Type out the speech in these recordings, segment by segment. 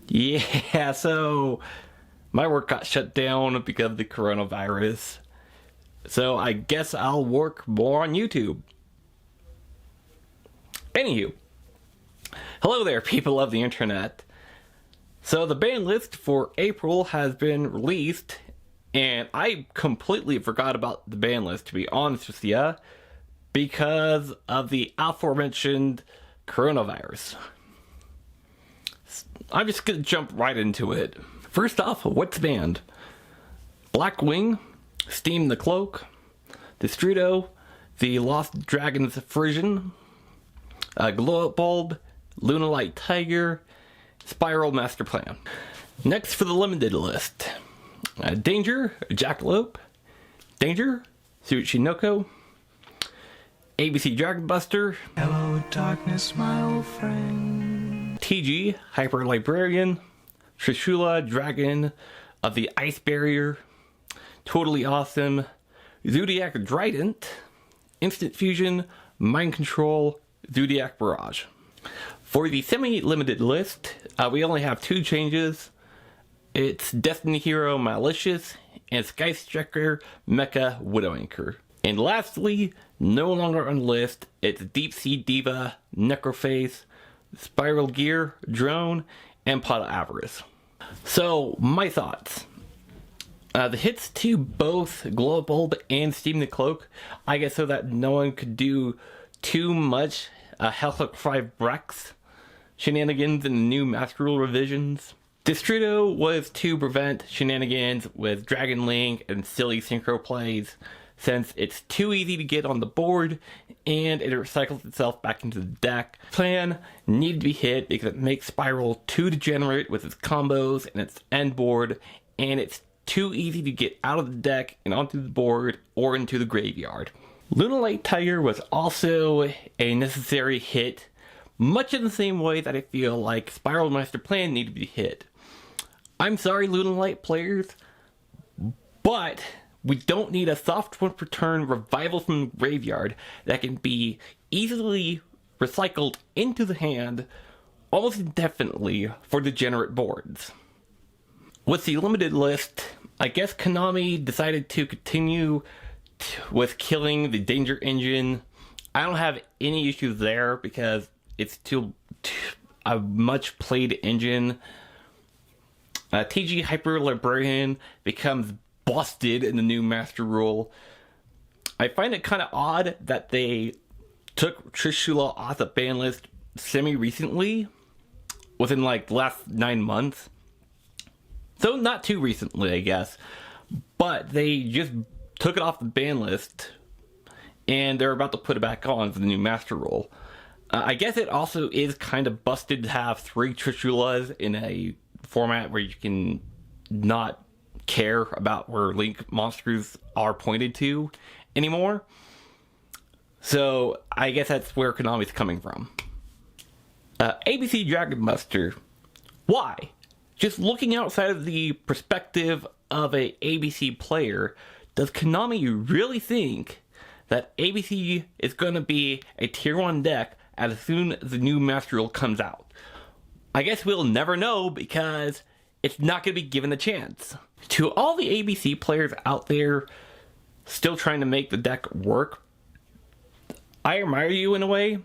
Yeah, so my work got shut down because of the coronavirus. So I guess I'll work more on YouTube. Anywho, hello there, people of the internet. So the ban list for April has been released, and I completely forgot about the ban list, to be honest with you, because of the aforementioned coronavirus. I'm just gonna jump right into it. First off, what's banned? Blackwing, Steam the Cloak, Destrudo, the Lost Dragons Frisian, Glow Up Bulb, Lunalight Tiger, Spiral Master Plan. Next for the limited list. Danger, Jackalope, Danger, Tsuchinoko, ABC Dragon Buster, Hello darkness, my old friend. TG, Hyper Librarian, Trishula, Dragon of the Ice Barrier, Totally Awesome, Zodiac Drident, Instant Fusion, Mind Control, Zodiac Barrage. For the semi-limited list, we only have two changes. It's Destiny Hero Malicious and Sky Striker Mecha Widowmaker. And lastly, no longer on the list, it's Deep Sea Diva, Necroface, Spiral Gear, Drone, and Pot of Avarice. So, my thoughts. The hits to both Glow Up Bulb and Steam the Cloak, I guess so that no one could do too much Hellhook 5 Brex shenanigans in the new Master Rule revisions. Destrudo was to prevent shenanigans with Dragon Link and silly synchro plays, since it's too easy to get on the board and it recycles itself back into the deck. Plan needed to be hit because it makes Spiral too degenerate with its combos and its end board, and it's too easy to get out of the deck and onto the board or into the graveyard. Lunalight Tiger was also a necessary hit, much in the same way that I feel like Spiral Master Plan needed to be hit. I'm sorry, Lunalight players, but we don't need a soft one per turn revival from the graveyard that can be easily recycled into the hand almost indefinitely for degenerate boards. With the limited list, I guess Konami decided to continue with killing the Danger Engine. I don't have any issues there because it's too a much played engine. TG Hyper Librarian becomes busted in the new Master Rule. I find it kind of odd that they took Trishula off the ban list semi-recently, within like the last 9 months. So not too recently, I guess. But they just took it off the ban list, and they're about to put it back on for the new Master Rule. I guess it also is kind of busted to have 3 Trishulas in a format where you can not care about where Link monsters are pointed to anymore. So I guess that's where Konami's coming from. ABC Dragon Buster. Why? Just looking outside of the perspective of a ABC player, does Konami really think that ABC is going to be a tier 1 deck as soon as the new Master Rule comes out? I guess we'll never know because it's not going to be given a chance. To all the ABC players out there still trying to make the deck work, I admire you in a way,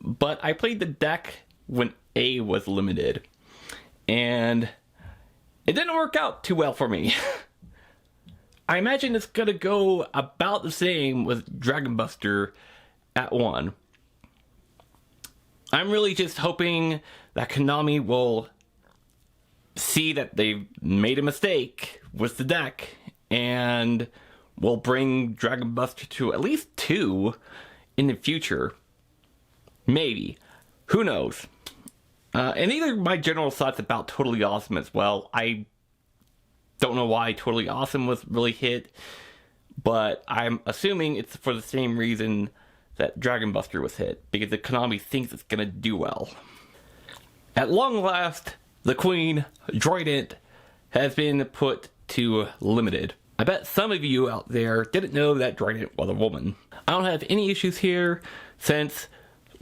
but I played the deck when A was limited, and it didn't work out too well for me. I imagine it's going to go about the same with Dragon Buster at 1. I'm really just hoping that Konami will see that they've made a mistake with the deck and will bring Dragon Buster to at least 2 in the future. Maybe. Who knows? And these are my general thoughts about Totally Awesome as well. I don't know why Totally Awesome was really hit, but I'm assuming it's for the same reason that Dragon Buster was hit, because the Konami thinks it's gonna do well. At long last, the Queen, Droident, has been put to limited. I bet some of you out there didn't know that Droident was a woman. I don't have any issues here, since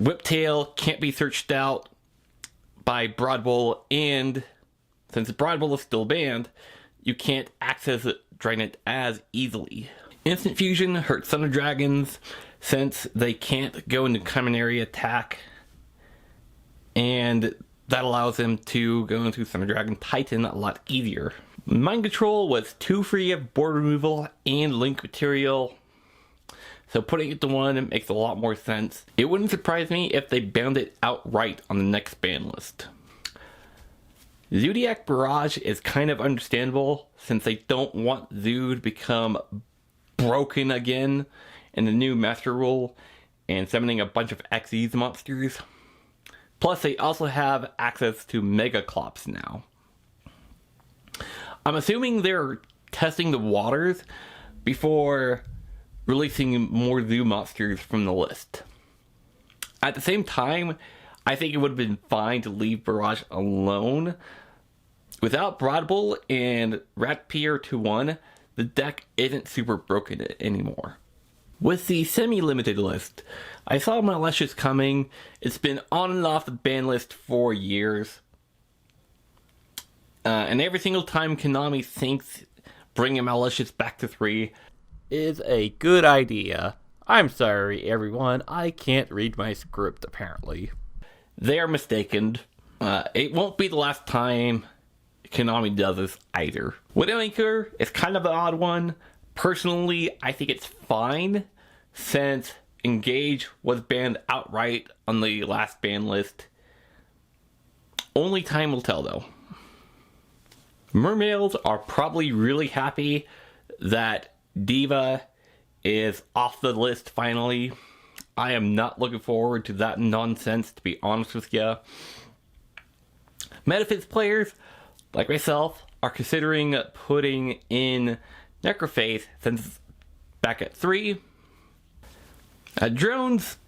Whiptail can't be searched out by Broadbull, and since Broad Bull is still banned, you can't access Trident as easily. Instant Fusion hurts Thunder Dragons since they can't go into common area attack, and that allows them to go into Thunder Dragon Titan a lot easier. Mind Control was too free of board removal and link material, so putting it to 1 makes a lot more sense. It wouldn't surprise me if they banned it outright on the next ban list. Zoodiac Barrage is kind of understandable since they don't want Zoo to become broken again in the new Master Rule and summoning a bunch of Xyz monsters. Plus, they also have access to Mega Clops now. I'm assuming they're testing the waters before releasing more Zoo monsters from the list. At the same time, I think it would have been fine to leave Barrage alone. Without Broad Bull and Ratpier 2-1, the deck isn't super broken anymore. With the semi-limited list, I saw Malicious coming. It's been on and off the ban list for years. And every single time Konami thinks bringing Malicious back to 3 is a good idea. I'm sorry, everyone. I can't read my script, apparently. They are mistaken. It won't be the last time Konami does this either. Widowmaker is kind of an odd one. Personally, I think it's fine since Engage was banned outright on the last ban list. Only time will tell, though. Mermaids are probably really happy that Diva is off the list finally. I am not looking forward to that nonsense, to be honest with you. Metaphys players, like myself, are considering putting in Necrophase since it's back at 3. Drones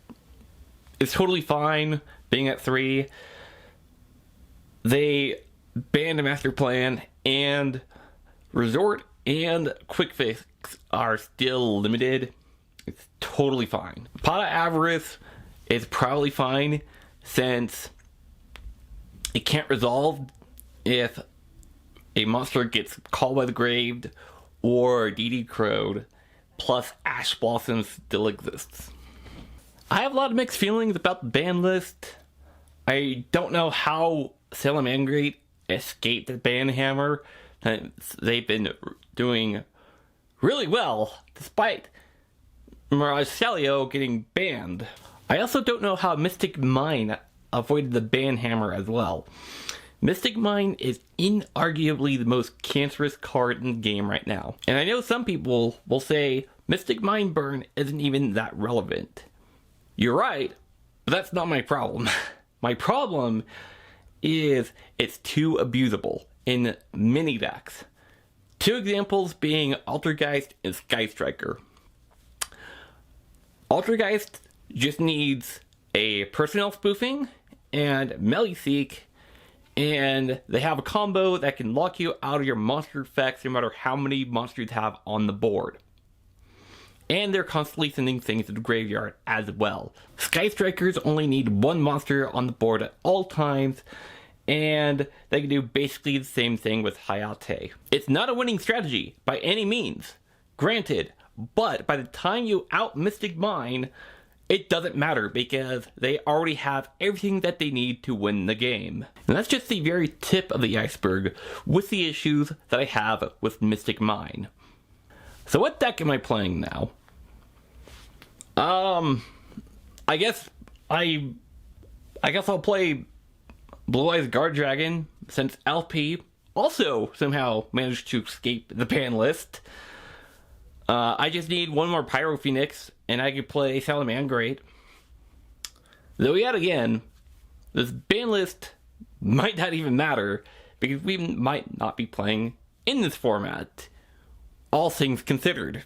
is totally fine being at 3. They banned a Master Plan, and Resort and Quick Fix are still limited. It's totally fine. Pot of Avarice is probably fine since it can't resolve if a monster gets called by the Grave or DD Crowed, plus Ash Blossom still exists. I have a lot of mixed feelings about the ban list. I don't know how Salamangreat escaped the ban hammer. They've been doing really well despite Mirage Salio getting banned. I also don't know how Mystic Mine avoided the ban hammer as well. Mystic Mine is inarguably the most cancerous card in the game right now. And I know some people will say Mystic Mine burn isn't even that relevant. You're right, but that's not my problem. My problem is it's too abusable in many decks. Two examples being Altergeist and Sky Striker. Altergeist just needs a personnel spoofing and melee seek, and they have a combo that can lock you out of your monster effects no matter how many monsters you have on the board. And they're constantly sending things to the graveyard as well. Sky Strikers only need one monster on the board at all times, and they can do basically the same thing with Hayate. It's not a winning strategy by any means, granted, but by the time you out Mystic Mine, it doesn't matter because they already have everything that they need to win the game. And that's just the very tip of the iceberg with the issues that I have with Mystic Mine. So what deck am I playing now? I guess I'll play Blue Eyes Guard Dragon since LP also somehow managed to escape the ban list. I just need one more Pyro Phoenix and I could play Salamangreat. Though yet again, this ban list might not even matter because we might not be playing in this format. All things considered.